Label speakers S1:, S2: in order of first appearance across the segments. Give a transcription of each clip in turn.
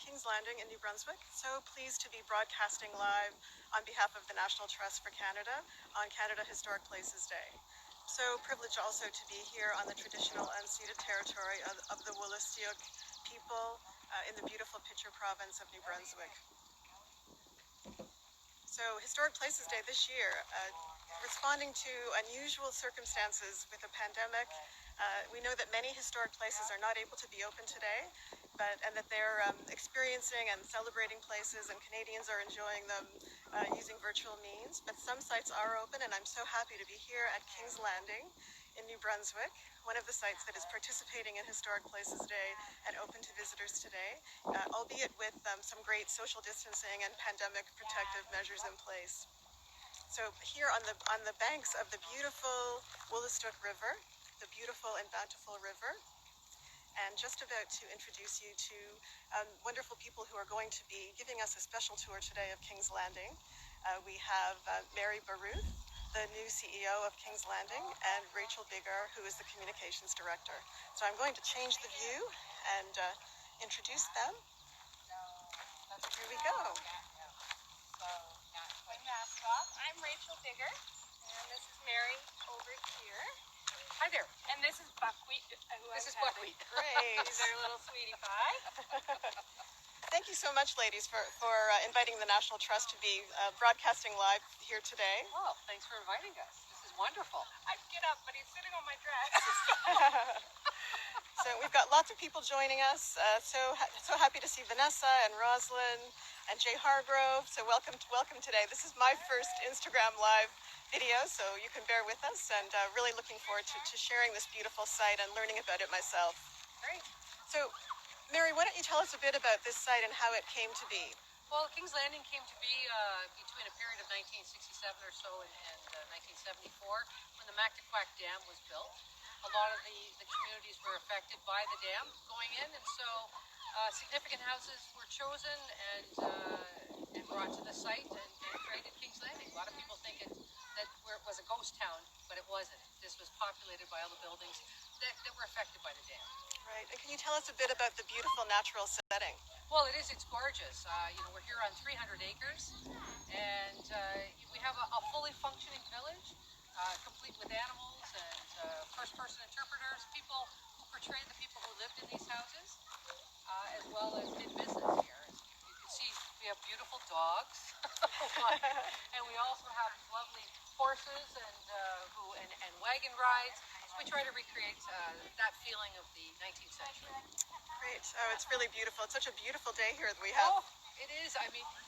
S1: King's Landing in New Brunswick. So pleased to be broadcasting live on behalf of the National Trust for Canada on Canada Historic Places Day. So privileged also to be here on the traditional unceded territory of the Wolastoq people in the beautiful Pitcher province of New Brunswick. So Historic Places Day this year, responding to unusual circumstances with a pandemic. We know that many historic places are not able to be open today, and that they're experiencing and celebrating places, and Canadians are enjoying them using virtual means. But some sites are open, and I'm so happy to be here at King's Landing in New Brunswick, one of the sites that is participating in Historic Places Day and open to visitors today, albeit with some great social distancing and pandemic protective measures in place. So here on the banks of the beautiful Wolastoq River, the beautiful and bountiful river, and just about to introduce you to wonderful people who are going to be giving us a special tour today of King's Landing. We have Mary Baruth, the new CEO of King's Landing, and Rachel Biggar, who is the communications director. So I'm going to change the view and introduce them. Here we go.
S2: I'm Rachel Biggar, and this is Mary over here.
S3: Hi there.
S2: And this is Buckwheat.
S3: This is Buckwheat.
S1: Great.
S2: He's our little sweetie pie.
S1: Thank you so much, ladies, for inviting the National Trust to be broadcasting live here today.
S3: Oh, thanks for inviting us. This is wonderful.
S2: I'd get up, but he's sitting on my dress.
S1: So we've got lots of people joining us. So happy to see Vanessa and Roslyn and Jay Hargrove. So welcome today. This is my first Instagram live video, so you can bear with us, and really looking forward to sharing this beautiful site and learning about it myself.
S3: Great.
S1: So, Mary, why don't you tell us a bit about this site and how it came to be?
S3: Well, King's Landing came to be between a period of 1967 or so and 1974 when the Mactaquac Dam was built. A lot of the communities were affected by the dam going in, and so significant houses were chosen and brought to the site and created King's Landing. A lot of people think that it was a ghost town, but it wasn't. This was populated by all the buildings that were affected by the dam.
S1: Right, and can you tell us a bit about the beautiful natural setting?
S3: Well, it's gorgeous. We're here on 300 acres, and we have a fully functioning village, complete with animals and first-person interpreters, people who portray the people who lived in these houses, as well as did business here. You can see we have beautiful dogs, and we also have lovely horses and wagon rides. So we try to recreate that feeling of the 19th century.
S1: Great. Oh, it's really beautiful. It's such a beautiful day here that we have.
S3: Oh, it is. I mean, we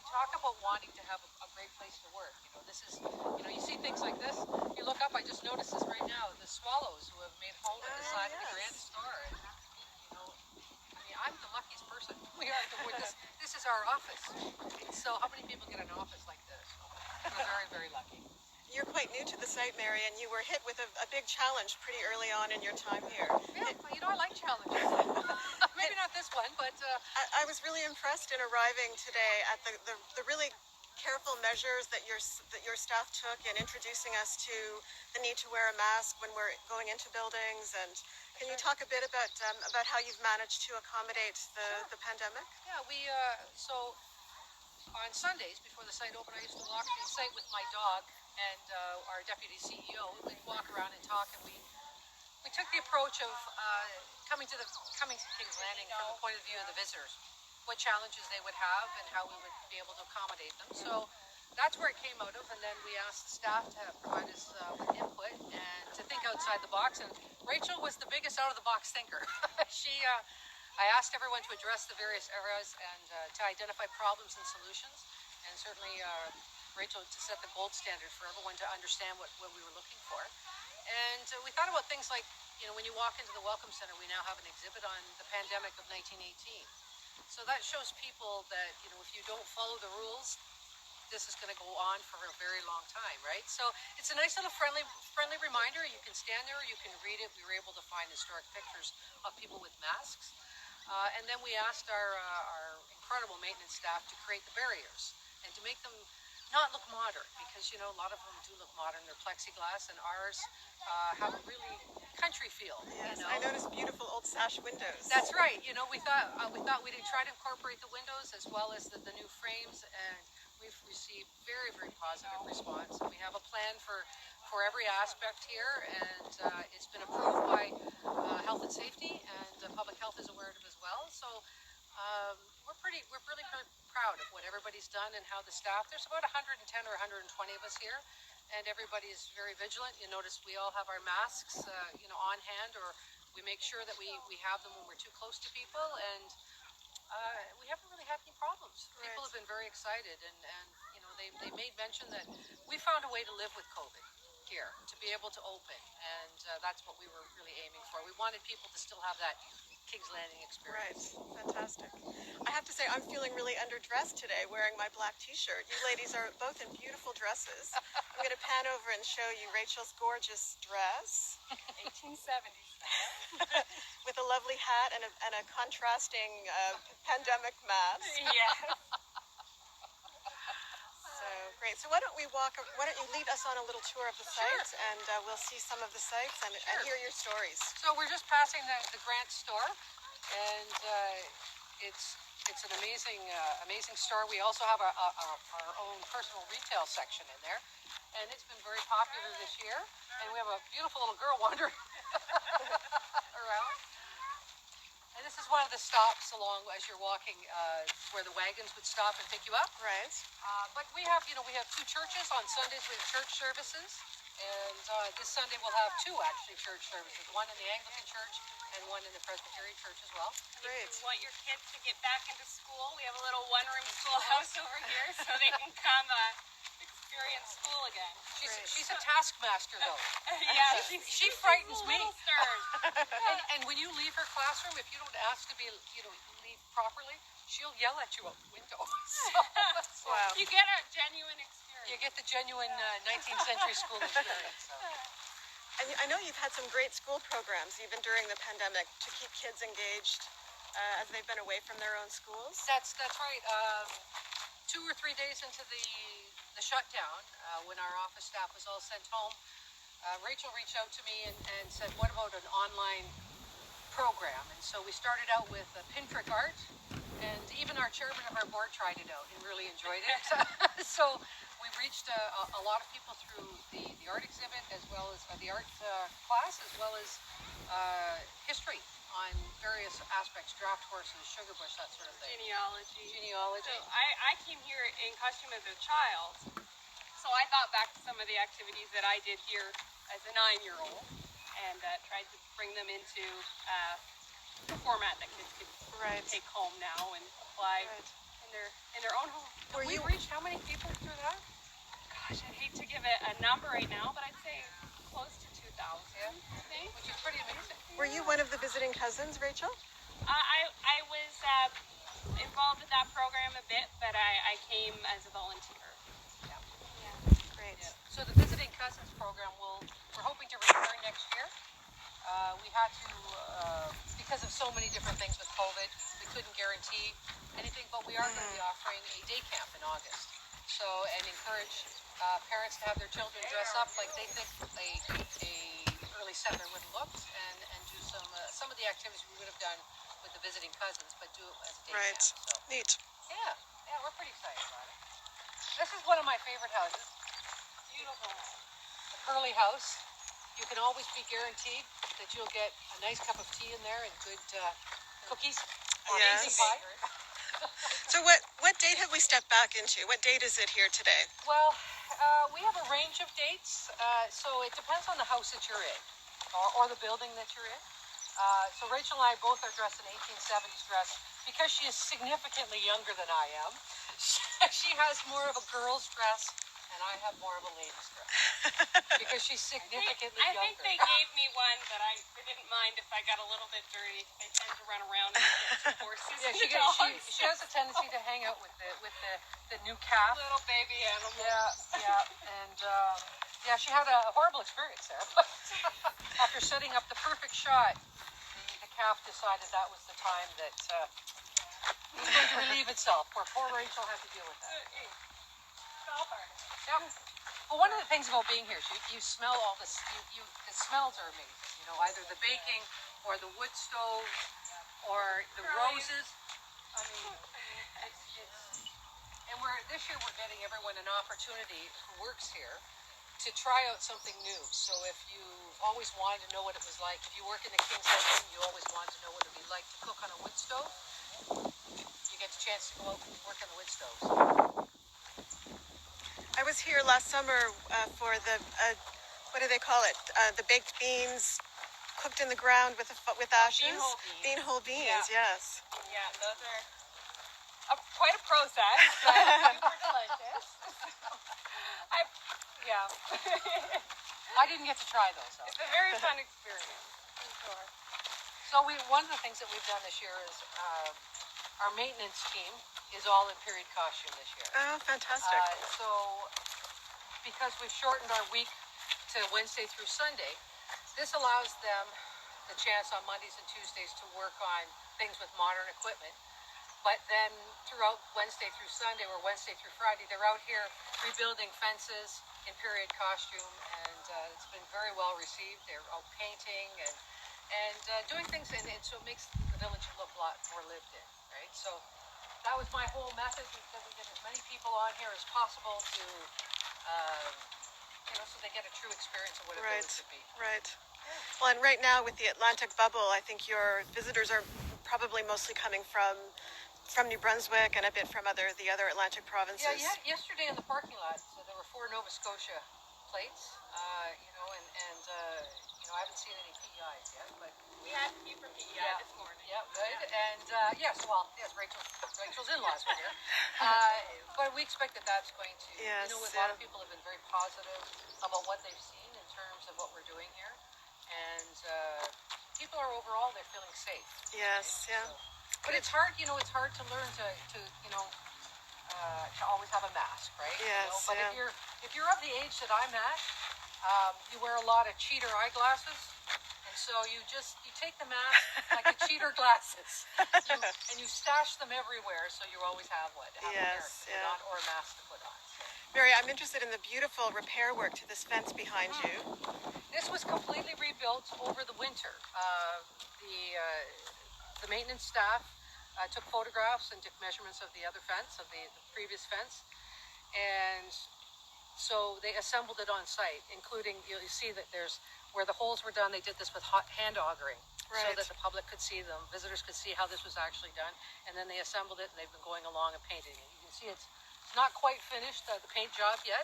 S3: talk about wanting to have a great place to work. This is, you see things like this. You look up, I just noticed this right now, the swallows who have made home at the side of the Grand Star. And, I'm the luckiest person. This is our office. So how many people get an office like this? We're very, very lucky.
S1: You're quite new to the site, Mary, and you were hit with a big challenge pretty early on in your time here.
S3: Yeah, I like challenges. Maybe not this one, but...
S1: I was really impressed in arriving today at the really careful measures that your staff took in introducing us to the need to wear a mask when we're going into buildings. And can you talk a bit about how you've managed to accommodate the pandemic?
S3: Yeah, so on Sundays before the site opened, I used to walk the site with my dog and our deputy CEO. We'd walk around and talk, and we took the approach of coming to King's Landing from the point of view of the visitors, what challenges they would have and how we would be able to accommodate them. So that's where it came out of, and then we asked the staff to provide us with input and to think outside the box. And Rachel was the biggest out-of-the-box thinker. I asked everyone to address the various areas and to identify problems and solutions, and certainly Rachel to set the gold standard for everyone to understand what we were looking for. And we thought about things like, when you walk into the Welcome Center, we now have an exhibit on the pandemic of 1918. So that shows people that, if you don't follow the rules, this is going to go on for a very long time, right? So it's a nice little friendly reminder. You can stand there, you can read it. We were able to find historic pictures of people with masks. And then we asked our incredible maintenance staff to create the barriers and to make them not look modern, because a lot of them do look modern. They're plexiglass, and ours have a really country feel.
S1: Yes,
S3: You know?
S1: I noticed beautiful old sash windows.
S3: That's right. You know, we thought we'd try to incorporate the windows as well as the new frames, and we've received very, very positive response. And we have a plan for every aspect here, and it's been approved by Health and Safety, and Public Health is aware of it as well. So we're really proud of what everybody's done and how the staff. There's about 110 or 120 of us here, and everybody is very vigilant. You notice we all have our masks, on hand, or we make sure that we have them when we're too close to people, and we haven't really had any problems.
S1: Right.
S3: People have been very excited, and they made mention that we found a way to live with COVID here, to be able to open, and that's what we were really aiming for. We wanted people to still have that King's Landing
S1: Right,
S3: experience.
S1: fantastic. I have to say, I'm feeling really underdressed today wearing my black t-shirt. You ladies are both in beautiful dresses. I'm going to pan over and show you Rachel's gorgeous dress
S2: 1870s.
S1: with a lovely hat and a contrasting pandemic mask.
S2: Yes.
S1: So great. So why don't you lead us on a little tour of the site, and we'll see some of the sites and hear your stories.
S3: So we're just passing the Grant store, and it's an amazing store. We also have our own personal retail section in there, and it's been very popular this year. And we have a beautiful little girl wandering around. And this is one of the stops along as you're walking, where the wagons would stop and pick you up.
S1: Right.
S3: But we have two churches. On Sundays we have church services, and this Sunday we'll have two actually church services, one in the Anglican church and one in the Presbyterian church as well.
S1: Great.
S2: If you want your kids to get back into school, we have a little one-room schoolhouse over here so they can come experience school again.
S3: She's a taskmaster though.
S2: Yeah,
S3: she frightens
S2: a
S3: me.
S2: little stern.
S3: And when you leave her classroom, if you don't ask to be, leave properly, she'll yell at you out the window. So,
S1: Wow.
S2: You get a genuine experience.
S3: you get the genuine 19th century school experience. So.
S1: And I know you've had some great school programs even during the pandemic to keep kids engaged as they've been away from their own schools.
S3: That's right. 2 or 3 days into the shutdown, when our office staff was all sent home, Rachel reached out to me and said, what about an online program? And so we started out with pinprick art, and even our chairman of our board tried it out and really enjoyed it. So we reached a lot of people through the art exhibit, as well as the art class, as well as history on various aspects, draft horses, sugar bush, that sort of thing. Genealogy.
S2: So I came here in costume as a child, so I thought back to some of the activities that I did here as a 9-year-old, and tried to bring them into the format that kids could take home now and apply in their own home.
S3: We reached how many people through that?
S2: Gosh, I'd hate to give it a number right now, but I'd say close to 2,000, I think.
S3: Which is pretty amazing.
S1: Were you one of the visiting cousins, Rachel?
S2: I was involved with that program a bit, but I came as a volunteer.
S1: Great.
S3: Yeah. So the Visiting Cousins program, we're hoping to return next year. We had to, because of so many different things with COVID, we couldn't guarantee anything, but we are going to be offering a day camp in August. So, and encourage parents to have their children dress up like they think a early settler would have looked, and do some of the activities we would have done with the Visiting Cousins, but do it as a day camp. So,
S1: Neat.
S3: yeah, we're pretty excited about it. This is one of my favorite houses.
S2: Beautiful.
S3: The Curly House. You can always be guaranteed that you'll get a nice cup of tea in there and good cookies.
S1: Yes.
S3: Amazing pie.
S1: So what date have we stepped back into? What date is it here today?
S3: Well, we have a range of dates, so it depends on the house that you're in, or the building that you're in. So Rachel and I both are dressed in 1870s dress because she is significantly younger than I am. She has more of a girl's dress, and I have more of a lady's dress because she's significantly
S2: I
S3: younger.
S2: think they gave me one that I didn't mind if I got a little bit dirty. They tend to run around and get the horses
S3: Yeah,
S2: and the dogs.
S3: she has a tendency to hang out with the new calf.
S2: Little baby animals.
S3: Yeah, and she had a horrible experience there. But after setting up the perfect shot, the calf decided that was the time that it was going to relieve itself. Poor Rachel had to deal with that.
S2: Stop her.
S3: Yeah. Well, one of the things about being here is you smell all this. The smells are amazing. either the baking or the wood stove or the roses. I mean, it's and this year we're getting everyone an opportunity who works here to try out something new. So if you always wanted to know what it was like, if you work in the King's Head Inn, you always wanted to know what it would be like to cook on a wood stove, you get the chance to go out and work on the wood stoves.
S1: I was here last summer for the, what do they call it? The baked beans cooked in the ground with ashes.
S2: Bean whole beans.
S1: Bean whole beans,
S2: Yeah.
S1: yes.
S2: Yeah, those are quite a process, but super delicious. Yeah.
S3: I didn't get to try those though.
S2: It's a very fun experience, for sure.
S3: So one of the things that we've done this year is our maintenance team is all in period costume this year.
S1: Oh, fantastic.
S3: So because we've shortened our week to Wednesday through Sunday, this allows them the chance on Mondays and Tuesdays to work on things with modern equipment. But then throughout Wednesday through Sunday or Wednesday through Friday, they're out here rebuilding fences in period costume, and it's been very well received. They're out painting and doing things, and so it makes the village look a lot more lived in, right? So that was my whole message, is that we get as many people on here as possible to, so they get a true experience of what a village should be.
S1: Right. Well, and right now with the Atlantic bubble, I think your visitors are probably mostly coming from New Brunswick and a bit from the other Atlantic provinces.
S3: Yeah. Yesterday in the parking lot, so there were 4 Nova Scotia plates, I haven't seen any PEIs yet, but
S2: We had a few from PEI this morning.
S3: Yeah, good. And yes, Rachel's in-laws were here. But we expect that that's going to,
S1: Yes,
S3: a lot of people have been very positive about what they've seen in terms of what we're doing here. And people are overall, they're feeling safe.
S1: Yes,
S3: right?
S1: yeah.
S3: So, but it's hard, it's hard to learn to always have a mask, right?
S1: Yes,
S3: But
S1: yeah.
S3: if you're of the age that I'm at, you wear a lot of cheater eyeglasses. And so you take the mask like the cheater glasses, and you stash them everywhere, so you always have one to have
S1: Yes,
S3: a pair to put on or a mask to put on. So.
S1: Mary, I'm interested in the beautiful repair work to this fence behind you.
S3: This was completely rebuilt over the winter. The maintenance staff took photographs and took measurements of the other fence, of the previous fence, and so they assembled it on site, including, you see that there's where the holes were done, they did this with hand augering, so
S1: Right.
S3: that the public could see them, visitors could see how this was actually done, and then they assembled it and they've been going along and painting it. You can see it's not quite finished, the paint job yet.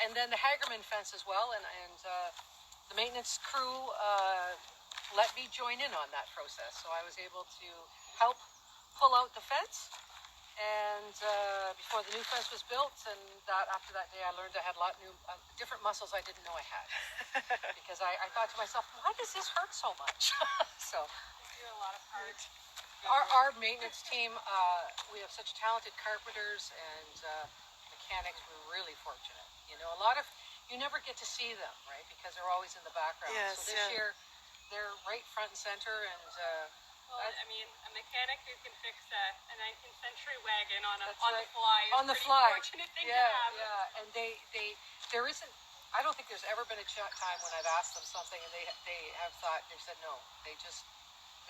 S3: And then the Hagerman fence as well, and the maintenance crew let me join in on that process, so I was able to help pull out the fence. And before the new fence was built, and after that day, I learned I had a lot new, different muscles I didn't know I had. Because I thought to myself, why does this hurt so much? So
S2: We do a lot of hard.
S3: our maintenance team, we have such talented carpenters and mechanics. We're really fortunate. You never get to see them, right? Because they're always in the background.
S1: Yes,
S3: so this year, they're right front and center, and
S2: a mechanic who can fix a 19th century wagon on the
S3: right.
S2: fly is
S3: On the
S2: a pretty
S3: fly.
S2: fortunate thing to have.
S3: Yeah, and there isn't. I don't think there's ever been a time when I've asked them something and they've said no.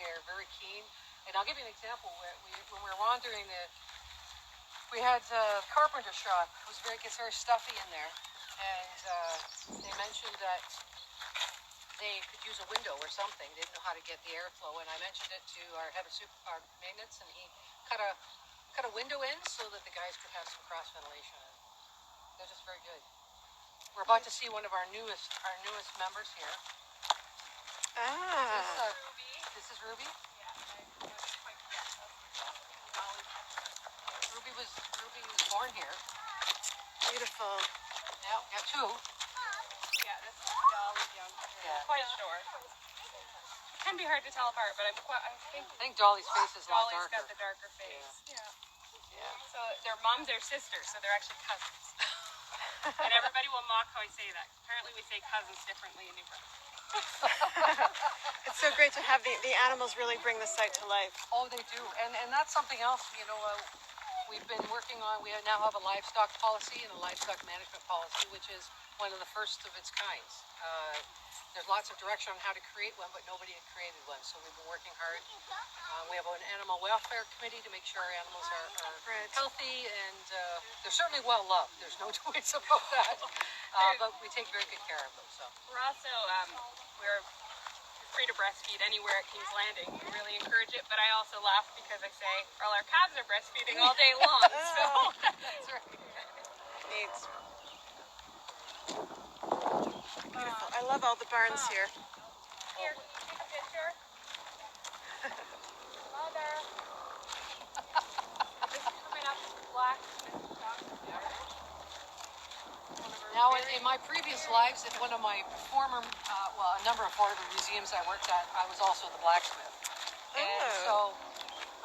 S3: They're very keen. And I'll give you an example. When we were wandering we had a carpenter shop. It gets very stuffy in there, and they mentioned that they could use a window or something. They didn't know how to get the airflow, and I mentioned it to our head of our maintenance, and he cut a window in so that the guys could have some cross ventilation. They're just very good. We're about to see one of our newest members here. This is Ruby. Ruby was born here.
S1: Beautiful.
S3: Yeah, got 2.
S2: Yeah, this is Dolly's younger.
S3: Yeah.
S2: Quite short. It can be hard to tell apart, but I think
S3: Dolly's face is a lot
S2: Dolly's
S3: darker.
S2: got the darker face.
S3: Yeah.
S2: So their moms are sisters, so they're actually cousins. And everybody will mock how I say that. Apparently we say cousins differently in New Brunswick.
S1: It's so great to have the animals really bring the site to life.
S3: Oh, they do, and that's something else. we've been working on, we now have a livestock policy and a livestock management policy, which is one of the first of its kinds. There's lots of direction on how to create one, but nobody had created one, so we've been working hard. We have an animal welfare committee to make sure our animals are healthy, and they're certainly well loved. There's no two ways about that. But we take very good care of them. So
S2: We're also we're free to breastfeed anywhere at King's Landing. We really encourage it, but I also laugh because I say, well, our calves are breastfeeding all day long. So
S3: that's right.
S1: Neat. Beautiful. I love all the barns here.
S2: here, can you take a picture? Mother. This is coming up black.
S3: Now, in my previous lives, in one of my former, a number of former museums I worked at, I was also the blacksmith. And so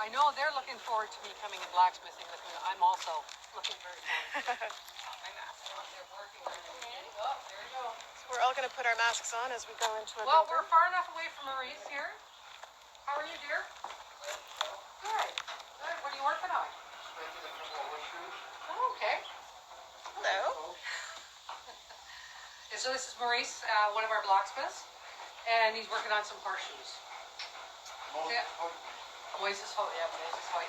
S3: I know they're looking forward to me coming and blacksmithing with me. I'm also looking very forward to it. They're working on it. Oh, there you go.
S1: So we're all going to put our masks on as we go into a
S3: Well,
S1: building.
S3: we're far enough away from Maurice here. How are you, dear? Good. Good. What are you working on? Oh, okay.
S1: Hello.
S3: And so this is Maurice, one of our blacksmiths, and he's working on some horseshoes. Moises Hoy.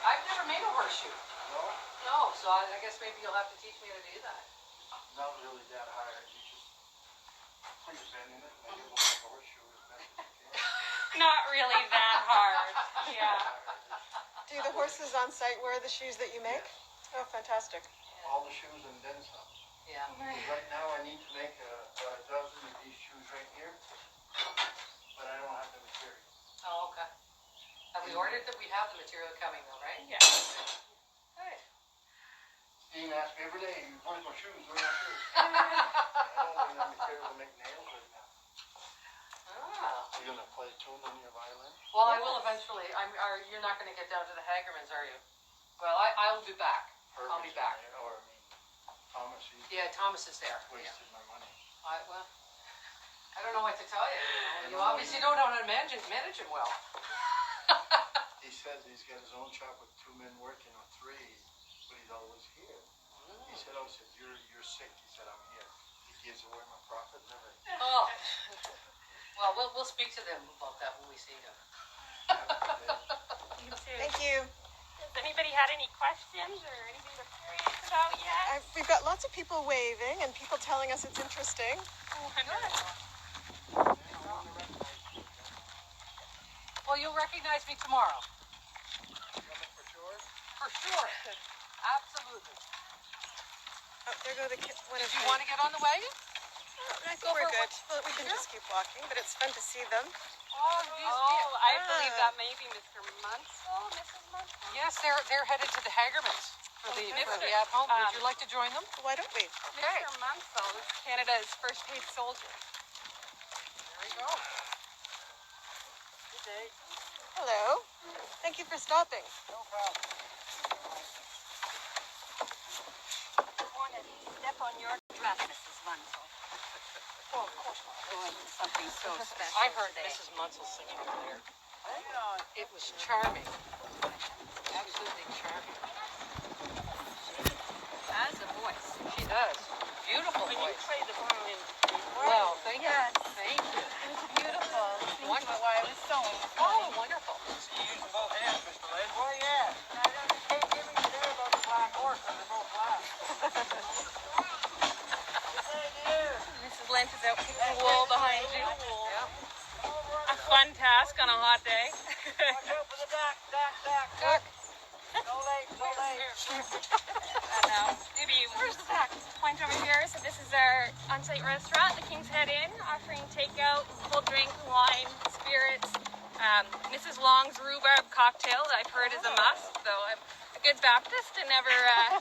S3: I've never made a horseshoe.
S4: No?
S3: No, so I guess maybe you'll have to teach me how to do that.
S4: Not really that hard. You just put your bend in it and then you want a horseshoe as best as you can.
S2: Not really that hard. Yeah.
S1: Do the horses on site wear the shoes that you make? Oh, fantastic.
S4: All the shoes and then some.
S3: Yeah.
S4: Right now I need to make a dozen of these shoes right here, but I don't have the material.
S3: Oh, okay. Have we ordered that? We have the material coming though, right?
S2: Yeah.
S3: Good.
S4: Dean asks me every day, where's my shoes? Where's my shoes? I don't have the material to make nails right now.
S3: Ah.
S4: Are you going to play a tune on your violin?
S3: Well, I will eventually. You're not going to get down to the Hagermans, are you? Well, I will be back. I'll be back.
S4: Or I mean, Thomas, he
S3: Yeah, Thomas is there.
S4: wasted my money.
S3: I don't know what to tell you. You obviously don't know how to manage him well.
S4: He says he's got his own shop with 2 men working or 3, but he's always here. He said, you're sick. He said, I'm here. He gives away my profit and everything.
S3: Oh. Well, we'll speak to them about that when we see them.
S2: You too.
S1: Thank you.
S2: Has anybody had any questions or anything they're curious about yet?
S1: We've got lots of people waving and people telling us it's interesting.
S2: Wonderful.
S3: Well, you'll recognize me tomorrow.
S4: For sure?
S3: For sure. Absolutely.
S1: Oh, there go one of
S3: Do you
S1: the...
S3: want to get on the wagon?
S1: I think we're good. Well, we can just keep walking, but it's fun to see them.
S3: Oh,
S2: I believe that may be Mr. Munsell, Mrs. Munsell.
S3: Yes, they're headed to the Hagermans for the at home. Would you like to join them?
S1: Why don't we?
S3: Okay.
S2: Mr. Munsell is Canada's first paid soldier.
S3: There you go.
S4: Good day.
S1: Hello. Thank you for stopping.
S4: No problem.
S2: I want to step on your dress, Mrs. Munsell.
S3: Well, of course not.
S2: Doing something so special.
S3: I heard Mrs. Munsell singing over there. It was charming. Absolutely charming.
S2: Has a voice.
S3: She does. Beautiful
S2: When you
S3: voice.
S2: play the violin,
S3: Well, thank you.
S2: Yes.
S3: Thank you.
S2: it was beautiful.
S3: Wonderful.
S2: While I was sewing.
S3: Oh, wonderful.
S4: You using both hands, Mr. Lane? Well, yeah. I can't give me today about the black horse, and they're both black.
S2: Mrs. Lent is out picking wool behind you.
S3: Yeah.
S2: A fun task on a hot day.
S4: Watch out for the duck.
S3: Good.
S4: No late.
S2: And maybe where's the back? Point over here. So this is our on-site restaurant, the King's Head Inn, offering takeout, cold drink, wine, spirits. Mrs. Long's rhubarb cocktail that I've heard is a must. So I'm a good Baptist and never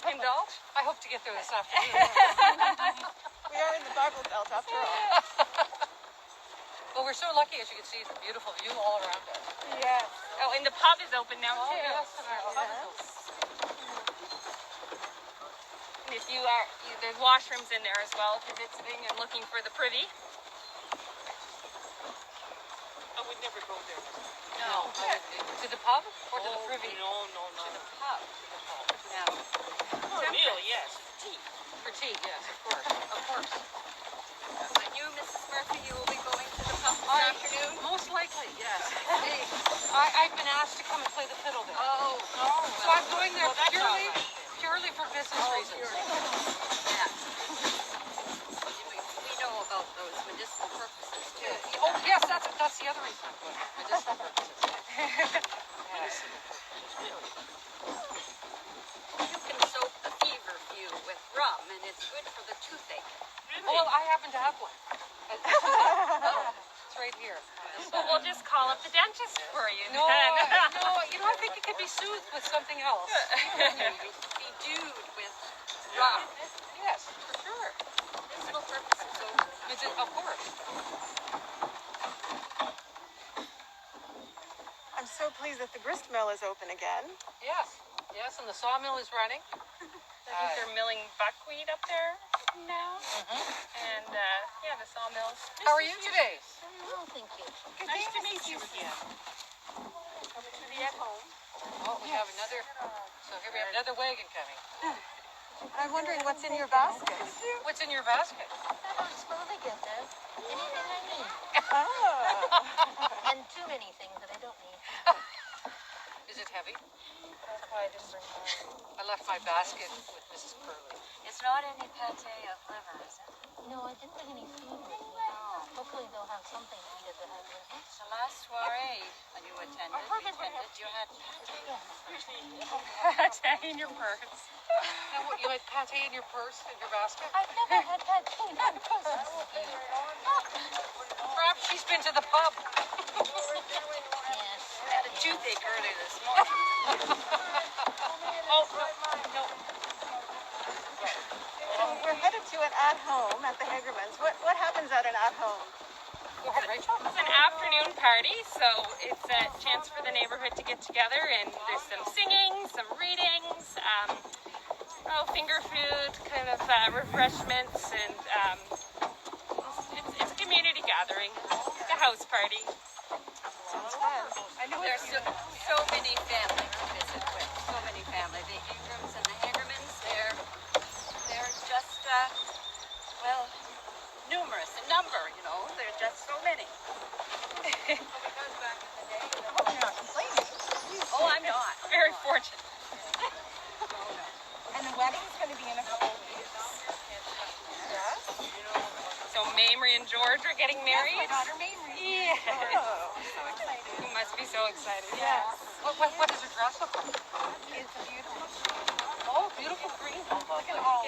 S2: indulge.
S3: I hope to get there this afternoon.
S1: We are in the Bible Belt after all.
S3: Well, we're so lucky, as you can see, it's a beautiful view all around us.
S2: Yes. Oh, and the pub is open now
S3: Oh,
S2: too.
S3: yes. And our pub is open.
S2: And if there's washrooms in there as well if you're visiting and looking for the privy.
S5: I would never go there.
S3: No. To the pub or to the privy?
S5: No,
S3: To the pub. To the pub.
S2: No.
S3: tea, yes, of course, of course.
S6: And you, Mrs. Murphy, you will be going to the pub this afternoon?
S3: Most likely, yes. Hey, I've been asked to come and play the fiddle there.
S6: Oh,
S3: So I'm going there purely for business reasons.
S6: yeah. We know about those medicinal purposes too.
S3: Oh, yes, that's the other reason I'm going. Medicinal purposes. Yes.
S6: You can soak the feverfew with rum, and it's good for the toothache.
S3: Oh, well, I happen to have one. It's right here.
S2: Well, we'll just call up the dentist for you
S3: No,
S2: then.
S3: I think it could be soothed with something else.
S6: Bedewed with rum.
S3: Yes, for sure.
S6: Medicinal purposes only.
S3: Of course.
S1: I'm so pleased that the grist mill is open again.
S3: Yes, and the sawmill is running.
S2: I think they're milling buckwheat up there now. And yeah, the sawmills.
S3: How are you today?
S6: Oh, thank you.
S2: Nice to meet you again. Over to the at home.
S3: Oh, we have another. So here we have another wagon coming.
S1: I'm wondering what's in your basket.
S3: What's in your basket?
S6: I'm slowly get there. Anything I need.
S1: Oh.
S6: And too many things that I don't need.
S3: Is it heavy?
S2: That's why I didn't bring mine.
S3: I left my basket with Mrs. Curley.
S6: It's not any pate of liver, is it? No, I didn't bring any food with me. Hopefully they'll have something to eat at the head.
S7: The last soiree when you attended, you had
S2: Pate in your purse.
S3: You had pate in your purse, in your basket?
S6: I've never had pate in my purse.
S3: Perhaps she's been to the pub.
S6: Yes.
S7: I had a toothache earlier this morning.
S3: Oh, no.
S1: So we're headed to an at-home at the Hagermans. What happens at an at-home?
S3: Go ahead, Rachel.
S2: It's an afternoon party, so it's a chance for the neighborhood to get together, and there's some singing, some readings, finger food, kind of refreshments, and it's a community gathering, like a house party.
S1: Sounds fun.
S7: There's so many families to visit with. So many families. The Ingrams and the Hagermans, they're just, numerous in number, you know. There's just so many. Oh, I'm not.
S2: Very fortunate.
S1: And the wedding's going to be in a couple of weeks. Yes?
S2: So Mamrie and George are getting married.
S1: My daughter Mamrie.
S2: Yeah.
S1: Oh, so excited.
S2: You must be so excited.
S1: Yes.
S3: What does her dress look like?
S1: It's beautiful.
S3: Oh, beautiful green.
S1: Look at all.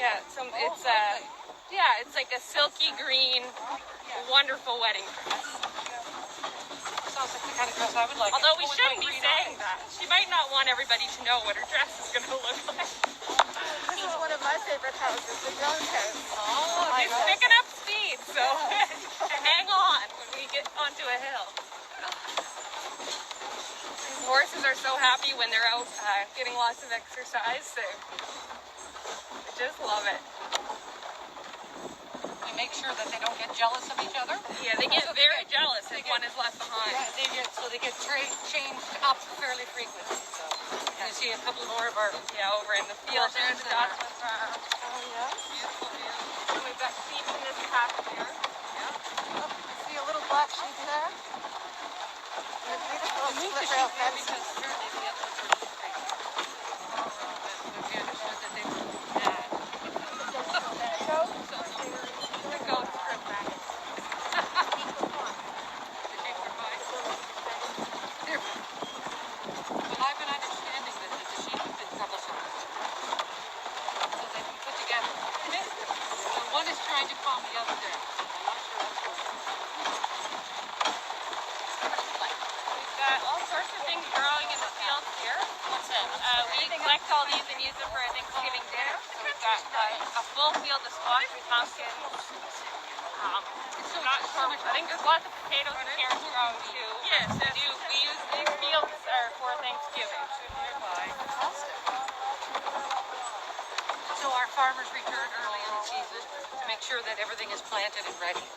S2: Yeah, it's like a silky green, wonderful wedding dress.
S3: Sounds like the kind of dress I would like.
S2: Although we
S3: With my
S2: shouldn't be
S3: green
S2: saying
S3: eyes.
S2: that. She might not want everybody to know what her dress is going to look like.
S1: This is one of my favorite houses, the Jones house.
S2: Oh, it's picking up speed, so hang on when we get onto a hill. These horses are so happy when they're out getting lots of exercise. They just love it.
S3: We make sure that they don't get jealous of each other.
S2: Yeah, they get very jealous if one is left behind.
S3: Yeah, they get changed up fairly frequently. So you see a couple more of our.
S2: Yeah, over in the field there's the
S3: Horses
S2: Dotson farm.
S1: Oh, yes.
S3: Beautiful view.
S2: And we've got sheep in this pasture.
S1: See a little black sheep there? And a beautiful split rail fence.
S3: Because apparently the other ones are free. We understood that they were mad.
S2: The goats are back.
S3: Well, I've been understanding that the sheep have been troublesome. So they've been put together. So one is trying to calm the other down. I'm not sure what's going on.
S2: We've got all sorts of things growing in the fields here. What's that? We collect all these and use them for a Thanksgiving dinner. So we've got a full field of squash and pumpkins. Not sure which. I think there's lots of potatoes and carrots growing too. Yes, we do. We use these fields for Thanksgiving.
S3: So our farmers return early in the season to make sure that everything is planted and ready.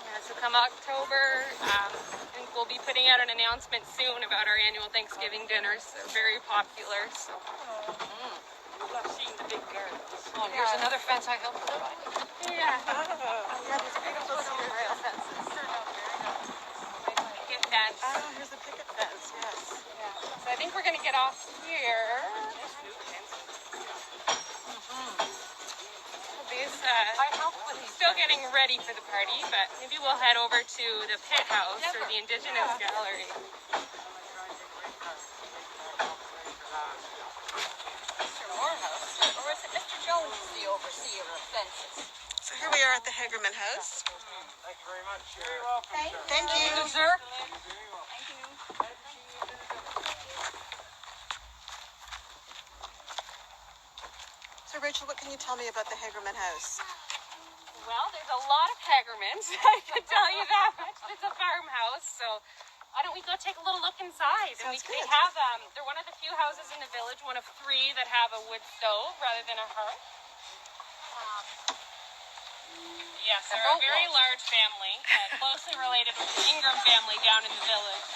S2: Yeah, so come October, I think we'll be putting out an announcement soon about our annual Thanksgiving dinners. They're very popular. So
S5: love seeing the big gardens.
S3: Oh, and here's another fence I helped put up.
S2: Yeah.
S1: Oh, yeah, these beautiful cedar rail fences.
S2: Picket fence.
S1: Oh, here's the picket fence, yes.
S2: So I think we're gonna get off here. These
S3: I helped with these.
S2: still getting ready for the party, but maybe we'll head over to the pit house or the Indigenous Gallery.
S7: Mr. Morehouse, or is it Mr. Jones, the overseer of fences?
S1: So here we are at the Hagerman House.
S4: Thank you very much. Very welcome.
S1: Thank you.
S3: Good, sir.
S7: Thank you.
S1: So Rachel, what can you tell me about the Hagerman House?
S2: Well, there's a lot of Hagermans, I can tell you that much. It's a farmhouse, so why don't we go take a little look inside? And
S1: Sounds
S2: they
S1: good.
S2: have, they're one of the few houses in the village, one of 3 that have a wood stove rather than a hearth. Yes, they're a very large family, closely related with the Ingram family down in the village.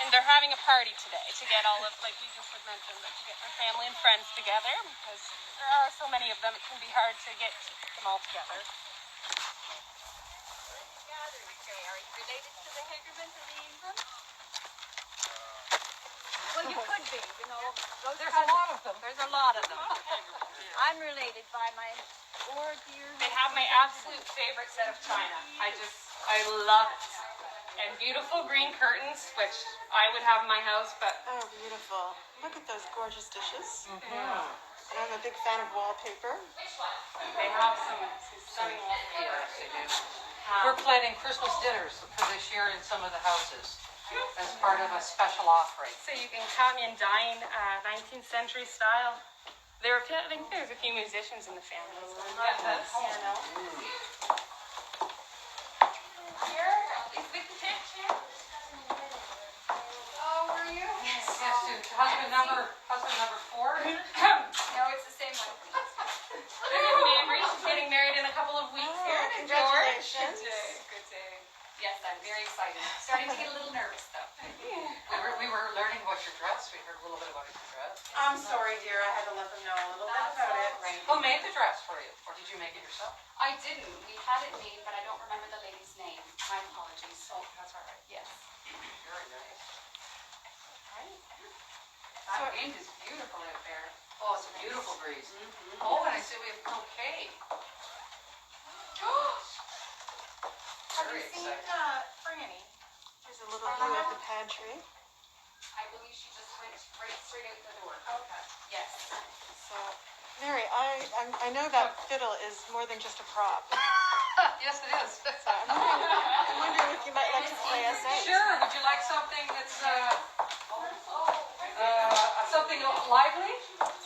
S2: And they're having a party today to get all of, like we just had mentioned, to get their family and friends together because there are so many of them, it can be hard to get them all together.
S7: Gathering today, are you related to the Hagermans and the Ingrams? Well, you could be, you know.
S3: There's a lot of them.
S7: There's a lot of them. I'm related by my dear.
S2: They have my absolute favorite set of china. I love it. And beautiful green curtains, which I would have in my house, but
S1: Oh, beautiful. Look at those gorgeous dishes. And I'm a big fan of wallpaper.
S2: they have some stunning wallpaper.
S3: Yes, they do. We're planning Christmas dinners for this year in some of the houses as part of a special offering.
S2: So you can come and dine 19th century style. I think there's a few musicians in the family. So we've got the piano. Here is the kitchen. Oh, were you?
S3: Yes, to husband number 4.
S7: No, it's the same one.
S2: There's Mary. She's getting married in a couple of weeks here.
S1: Oh,
S2: And George.
S1: congratulations.
S2: Good day.
S7: Yes, I'm very excited. Starting to get a little nervous though.
S3: We were learning about your dress. We heard a little bit about your dress.
S2: I'm sorry, dear. I had to let them know a little bit about it.
S3: Who made the dress for you? Or did you make it yourself?
S8: I didn't. We had it made, but I don't remember the lady's name. My apologies.
S3: Oh, that's all right.
S8: Yes.
S3: Very nice.
S8: That wind is beautiful out there.
S3: Oh, it's a beautiful breeze. Oh, and I see we have bouquet.
S8: Have
S3: Very
S8: you seen
S3: exciting.
S8: Franny?
S1: Here's a little view of the pantry.
S8: I believe she just went right straight out the door.
S7: Okay.
S8: Yes.
S1: So, Mary, I know that fiddle is more than just a prop.
S3: Yes, it is.
S1: I'm wondering if you might like to play us out.
S3: Sure. Would you like something that's something lively?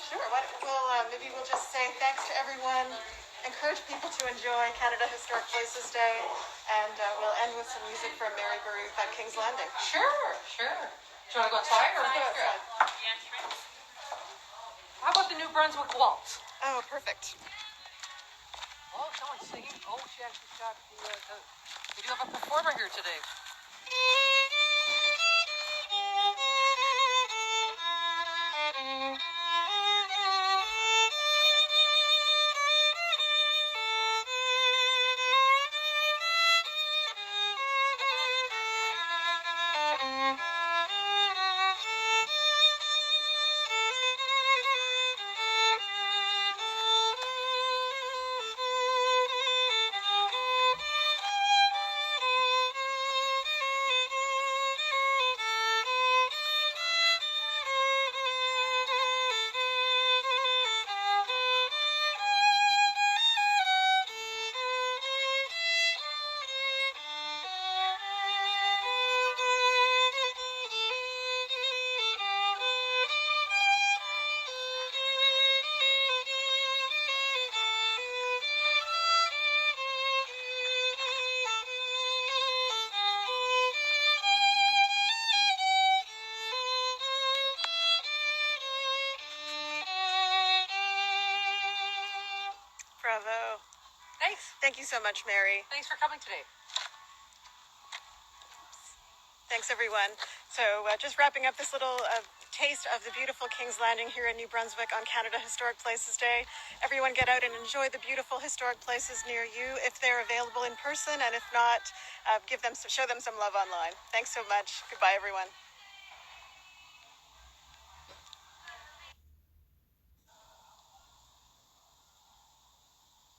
S1: Sure. Maybe we'll just say thanks to everyone. Encourage people to enjoy Canada Historic Places Day, and we'll end with some music from Mary Baruch at King's Landing.
S3: Sure. Do you want to go outside or
S1: Let's go
S3: here?
S1: outside.
S2: The entrance.
S3: How about the New Brunswick Waltz?
S1: Oh, perfect.
S3: Oh, someone's singing. Oh, she actually got the. We do have a performer here today.
S1: Bravo.
S3: Thanks.
S1: Thank you so much, Mary.
S3: Thanks for coming today.
S1: Thank Thanks, everyone. So just wrapping up this little taste of the beautiful King's Landing here in New Brunswick on Canada Historic Places Day. Everyone get out and enjoy the beautiful historic places near you if they're available in person, and if not, show them some love online. Thanks so much. Goodbye, everyone.